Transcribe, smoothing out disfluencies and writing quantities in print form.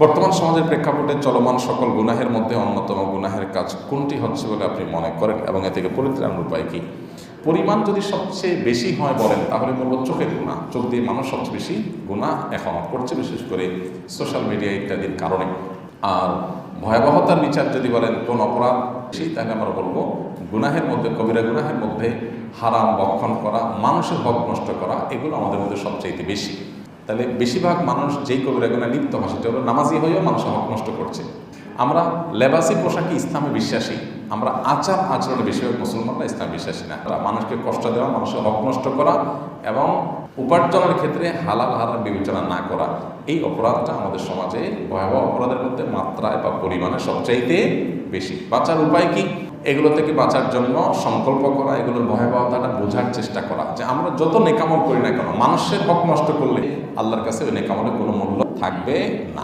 বর্তমান সমাজের প্রেক্ষাপটে চলমান সকল গুনাহের মধ্যে অন্যতম গুনাহের কাজ কোনটি হচ্ছে বলে আপনি মনে করেন এবং এ থেকে পরিত্রাণের উপায় কি? পরিমাণ যদি সবচেয়ে বেশি হয় বলেন তাহলে বলবো চোখের গুনাহ। চোখ দিয়ে মানুষ সবচেয়ে বেশি গুনাহ এখন করছে, বিশেষ করে সোশ্যাল মিডিয়া ইত্যাদির কারণে। আর ভয়াবহতার বিচার যদি বলেন কোন অপরাধ বেশি, তাহলে আমরা বলবো গুনাহের মধ্যে, কবিরা গুনাহের মধ্যে হারাম ভক্ষণ করা, মানুষের হক নষ্ট করা, এগুলো আমাদের মধ্যে সবচাইতে বেশি। তাহলে বেশিরভাগ মানুষ যেই কবিরা গুনাহে লিপ্ত হয় সেটা হলো নামাজি হয়েও মানুষের হক নষ্ট করছে। আমরা লেবাসি পোশাকে ইসলামে বিশ্বাসী, আমরা আচার আচরণে বেশিরভাগ মুসলমানরা ইসলামে বিশ্বাসী না। মানুষকে কষ্ট দেওয়া, মানুষের হক নষ্ট করা এবং উপার্জনের ক্ষেত্রে হালাল হারাম বিবেচনা না করা, এই অপরাধটা আমাদের সমাজে ভয়াবহ অপরাধের মধ্যে মাত্রায় বা পরিমাণে সবচাইতে বেশি। বাঁচার উপায় কি? এগুলো থেকে বাঁচার জন্য সংকল্প করা, এগুলোর ভয়াবহতাটা বোঝার চেষ্টা করা যে আমরা যত নেকামল করি না কেন, মানুষের হক নষ্ট করলে আল্লাহর কাছে ওই নেকামলের কোনো মূল্য থাকবে না।